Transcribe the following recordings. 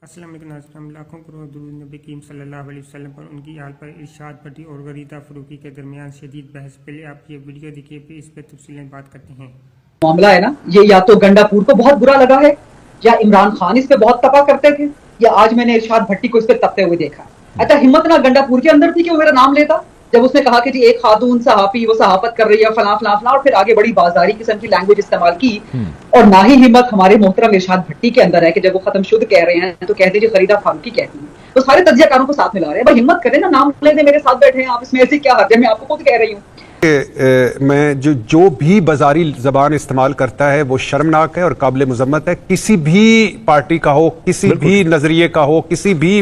अस्सलाम वालेकुम नाज़रीन, लाखों करोड़ दुरूद नबी करीम सल्लल्लाहु अलैहि वसल्लम पर, उनकी आल पर, इरशाद भट्टी और गरीदा फरूकी के दरमियान शदीद बहस। पहले आप ये वीडियो देखिए, फिर इस पर तफसीलें बात करते हैं। मामला है ना, ये या तो गंडापुर को बहुत बुरा लगा है, या इमरान खान इस पे बहुत तपा करते थे, या आज मैंने इरशाद भट्टी को इस पे तपते हुए देखा। अच्छा, हिम्मत ना गंडापुर के अंदर थी कि वो मेरा नाम लेता जब उसने कहा कि जी एक खातून सहाफी वो सहाफत कर रही है फला फला फला, और फिर आगे बड़ी बाजारी किस्म की लैंग्वेज इस्तेमाल की। और ना ही हिम्मत हमारे मोहतरम इरशाद भट्टी के अंदर है कि जब वो खत्म शुद्ध कह रहे हैं तो कहते जी खरीदा फारूकी कहती है, तो सारे तज्जियाकारों को साथ मिला रहे हैं। भाई हिम्मत करें ना, नाम ले दे, मेरे साथ बैठे हैं आप, इसमें ऐसी क्या हर्ज है? मैं आपको खुद कह रही हूँ। मैं जो भी बाजारी जबान इस्तेमाल करता है वो शर्मनाक है और काबिल मुजम्मत है। किसी भी पार्टी का हो, किसी भी नजरिए का हो, किसी भी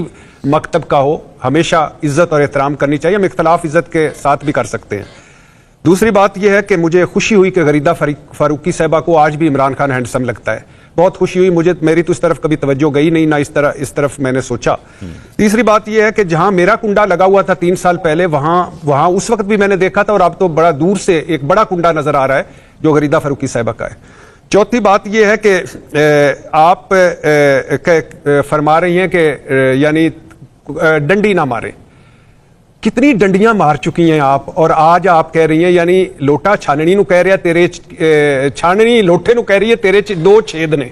मकतब का हो, हमेशा इज्जत और एहतराम करनी चाहिए। हम इख्तलाफ इज्जत के साथ भी कर सकते हैं। दूसरी बात यह है कि मुझे खुशी हुई कि गरीदा फारूकी साहिबा को आज भी इमरान खान हैंडसम लगता है। बहुत खुशी हुई मुझे, मेरी तो इस तरफ कभी तवज्जो गई नहीं, ना इस तरफ मैंने सोचा। तीसरी बात यह है कि जहां मेरा कुंडा लगा हुआ था 3 साल पहले, वहां उस वक्त भी मैंने देखा था, और अब तो बड़ा दूर से एक बड़ा कुंडा नजर आ रहा है जो गरीदा फारूकी साहिबा का है। चौथी बात यह है कि आप फरमा रही हैं कि यानी डंडी ना मारे। कितनी डंडियां मार चुकी हैं आप, और आज आप कह रही हैं यानी लोटा छाननी नु कह रहा तेरे छाननी लोटे नु कह रही है तेरे 2 छेद ने।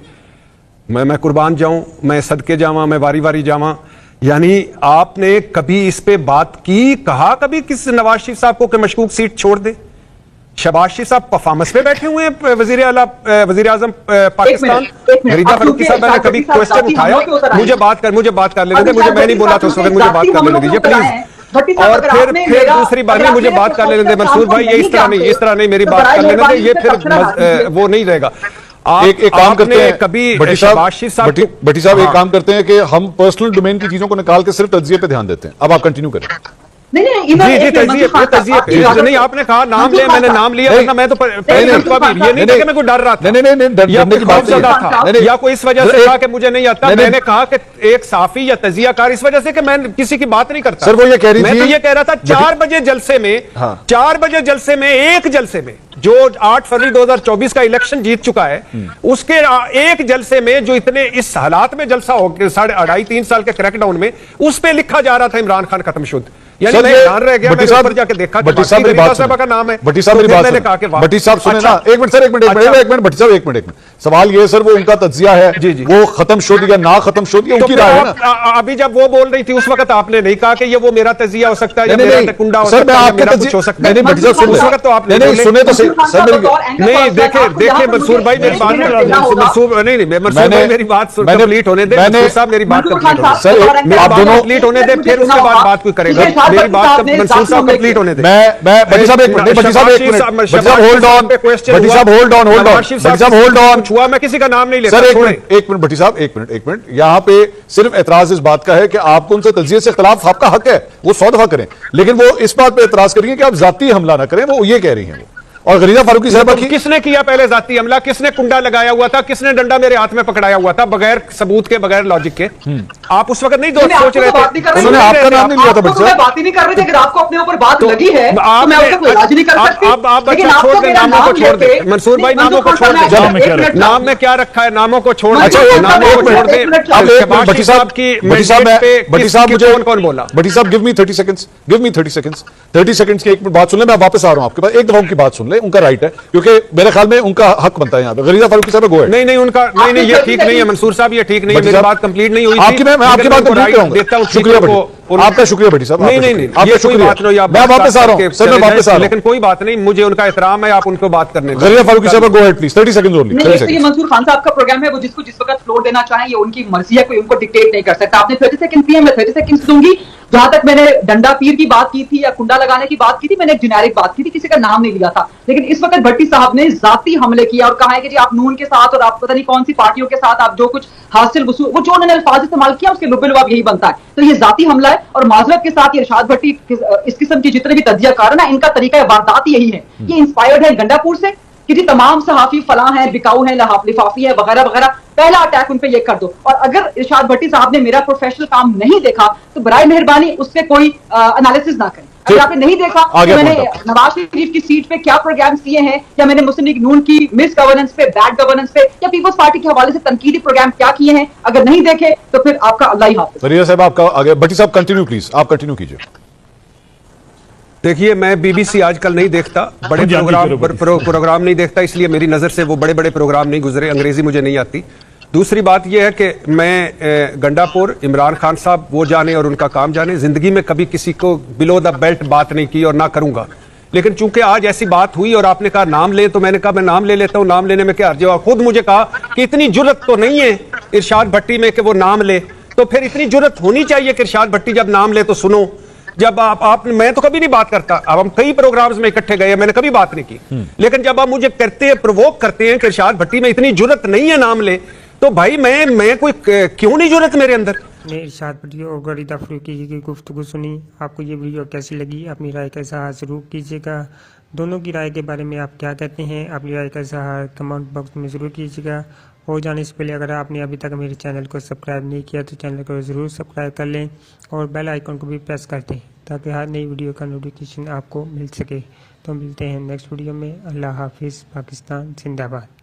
मैं कुर्बान जाऊं, मैं सदके जावां, मैं वारी वारी जावां। यानी आपने कभी इस पे बात की, कहा कभी किस नवाज शरीफ साहब को कि मशकूक सीट छोड़ दे? शहबाज शरीफ साहब परफॉर्मेंस पे बैठे हुए हैं, वजीर आजम पाकिस्तान। गरीदा फारूकी साहब ने कभी क्वेश्चन उठाया? मुझे बात कर लेने दीजिए, मैं नहीं बोला था उस वक्त, मुझे बात कर लेने दीजिए प्लीज। और फिर दूसरी बात नहीं, मुझे बात कर लेने दे मंसूर भाई, ये इस तरह नहीं मेरी बात कर लेने दे, ये फिर वो नहीं रहेगा। एक काम करते हैं कभी भट्टी साहब एक काम करते हैं कि हम पर्सनल डोमेन की चीजों को निकाल के सिर्फ तज्जिए पे ध्यान देते हैं। अब आप कंटिन्यू करें। जी नहीं, आपने कहा नाम ले, मैंने नाम लिया, मैं तो ये नहीं कि मैं कोई डर रहा था, डरने की बात था, या कोई इस वजह से कहा कि मुझे नहीं आता। मैंने कहा कि एक साफी या तजियाकार इस वजह से कि मैं किसी की बात नहीं करता। सर वो ये कह रही थी, मैं तो ये कह रहा था 4 बजे जलसे में, 4 बजे जलसे में, एक जलसे में जो 8 फरवरी 2024 का इलेक्शन जीत चुका है, उसके एक जलसे में जो इतने इस हालात में जलसा हो 2.5-3 साल के क्रैकडाउन में, उस पे लिखा जा रहा था इमरान खान खत्म शुद्ध। यानी मैं ध्यान रह गया, मैंने ऊपर जाके देखा भट्टी साहब मेरी बात का नाम है। भट्टी साहब मेरी बात भट्टी साहब सुने ना, एक मिनट सर, एक मिनट भट्टी साहब, एक मिनट। सवाल ये सर, वो उनका तज्जिया है, वो खत्म शुद्ध या ना खत्म शुद्ध, ये उनकी राय है ना। अभी जब वो बोल रही थी उस वक्त आपने नहीं कहा कि ये वो मेरा तजिया हो सकता है या मेरा कुंडा हो सकता है, मेरा कुछ हो सकता है। नहीं भट्टी साहब उस वक्त तो आपने सुने तो सर नहीं, देखे मंसूर भाई मेरी बात, मंसूर नहीं मेरी बात कंप्लीट होने दे, मंसूर साहब मेरी बात कंप्लीट होने दे, फिर उसके बाद बात कोई करेगा। मेरी बात मंसूर साहब कंप्लीट होने दे। मैं भट्टी साहब एक मिनट, भट्टी साहब होल्ड ऑन, छुआ मैं किसी का नाम नहीं लेता। सर एक मिनट भट्टी साहब, एक मिनट। यहाँ पे सिर्फ एतराज इस बात का है कि आपको उनसे तज्जिये से खिलाफ आपका हक है, वो 100 दफा करें, लेकिन वो इस बात पे एतराज करेंगे कि आप जाती हमला ना करें, वो ये कह रही हैं। और गरीदा फारूकी साहब की किसने किया पहले जाती हमला? किसने कुंडा लगाया हुआ था? किसने डंडा मेरे हाथ में पकड़ाया हुआ था बगैर सबूत के, बगैर लॉजिक के? आप उस वक्त नहीं सोच रहे थे, उन्होंने आपका नाम नहीं लिया था। बात ही नहीं कर रहे थे, अगर आपको अपने ऊपर बात लगी है तो मैं उसका कोई इलाज नहीं कर सकती। आप बच्चा छोड़ दे, नामों को छोड़ दे मंसूर भाई, नामों को छोड़ दे। नाम में क्या रखा है? नामों को छोड़ दे, नामों को छोड़ दे। भट्टी साहब की कौन बोला? भट्टी साहब गिव मी 30 सेकंड्स, 30 सेकंड्स की एक मिनट बात सुन ले, मैं वापस आ रहा हूं आपके पास। एक दफा उनकी बात सुन ले, उनका राइट है, क्योंकि मेरे ख्याल में उनका हक बनता है यहाँ पे। गरीदा फारूकी साहब गो है। नहीं उनका नहीं, ये ठीक नहीं है मंसूर साहब, ये ठीक नहीं है, मेरी बात कंप्लीट नहीं हुई थी। मैं आपकी बात कंप्लीट देता हूं। शुक्रिया आपका, शुक्रिया भट्टी साहब। नहीं आपका शुक्रिया, मैं वापस आ रहा हूं सर, मैं वापस आ रहा हूं, लेकिन कोई बात नहीं, मुझे उनका एहतराम है, आप उनको बात करने दें। गरीदा फारूकी साहब go ahead please, 30 seconds only. ये मंसूर खान साहब का प्रोग्राम है, वो जिसको जिस वक्त फ्लोर देना चाहे ये उनकी मर्जी है, कोई उनको डिक्टेट नहीं कर सकता। आपने 30 सेकंड दिए, मैं 30 सेकंड दूंगी। जहां तक मैंने डंडा पीर की बात की थी या कुंडा लगाने की बात की थी, मैंने एक जेनेरिक बात की थी, किसी का नाम नहीं लिया था। लेकिन इस वक्त भट्टी साहब ने जाती हमले किया और कहा है कि जी आप नून के साथ और आप पता नहीं कौन सी पार्टियों के साथ आप जो कुछ हासिल वसूल, वो जो उन्होंने अल्फाज इस्तेमाल किया उसके लुबे-लुबाब यही बनता है। तो ये जाती हमला है, और माजरत के साथ ये इरशाद भट्टी इस किस्म की जितने भी तज्जियाकार है ना, इनका तरीका वारदात यही है। ये इंस्पायर्ड है गंडापुर से कि जी तमाम सहाफी फला हैं, बिकाऊ हैं, लिफाफी है वगैरह वगैरह। पहला अटैक उन पे ये कर दो। और अगर इरशाद भट्टी साहब ने मेरा प्रोफेशनल काम नहीं देखा तो बराए मेहरबानी उससे कोई एनालिसिस ना करें। अगर आपने नहीं देखा आगे तो मैंने पहुंचो। नवाज शरीफ की सीट पे क्या प्रोग्राम्स किए हैं, या मैंने मुस्लिम लीग नून की मिस गवर्नेंस पे, बैड गवर्नेंस पे, या पीपल्स पार्टी के हवाले से तनकीदी प्रोग्राम क्या किए हैं, अगर नहीं देखे तो फिर आपका अल्लाह ही हाफिज। फरीदा साहब आपका आगे, भट्टी साहब कंटिन्यू प्लीज, आप कंटिन्यू कीजिए। देखिए, मैं बीबीसी आजकल नहीं देखता, बड़े जी, प्रोग्राम नहीं देखता, इसलिए मेरी नजर से वो बड़े बड़े प्रोग्राम नहीं गुजरे, अंग्रेजी मुझे नहीं आती। दूसरी बात यह है कि मैं गंडापुर, इमरान खान साहब वो जाने और उनका काम जाने, जिंदगी में कभी किसी को बिलो द बेल्ट बात नहीं की और ना करूंगा। लेकिन चूंकि आज ऐसी बात हुई और आपने कहा नाम ले, तो मैंने कहा मैं नाम ले लेता हूं, नाम लेने में क्या हर्ज है। और खुद मुझे कहा कि इतनी जुर्रत तो नहीं है इरशाद भट्टी में कि वो नाम ले, तो फिर इतनी जुर्रत होनी चाहिए कि इरशाद भट्टी जब नाम ले तो सुनो। जब आप मैं तो कभी नहीं बात करता, अब हम कई प्रोग्राम्स में इकट्ठे गए, मैंने कभी बात नहीं की, लेकिन जब आप मुझे करते हैं, प्रोवोक करते हैं कि इरशाद भट्टी में इतनी जुर्रत नहीं है नाम ले, तो भाई मैं कोई क्यों नहीं जुर्रत मेरे अंदर। ने इरशाद भट्टी और गरीदा फरूकी की गुफ्तगू सुनी। आपको ये वीडियो कैसी लगी? अपनी राय का इज़हार ज़रूर कीजिएगा। दोनों की राय के बारे में आप क्या कहते हैं? अपनी राय का इज़हार कमेंट बॉक्स में ज़रूर कीजिएगा। हो जाने से पहले अगर आपने अभी तक मेरे चैनल को सब्सक्राइब नहीं किया तो चैनल को ज़रूर सब्सक्राइब कर लें और बेल आइकन को भी प्रेस कर दें ताकि हर नई वीडियो का नोटिफिकेशन आपको मिल सके। तो मिलते हैं नेक्स्ट वीडियो में। अल्लाह हाफिज़। पाकिस्तान जिंदाबाद।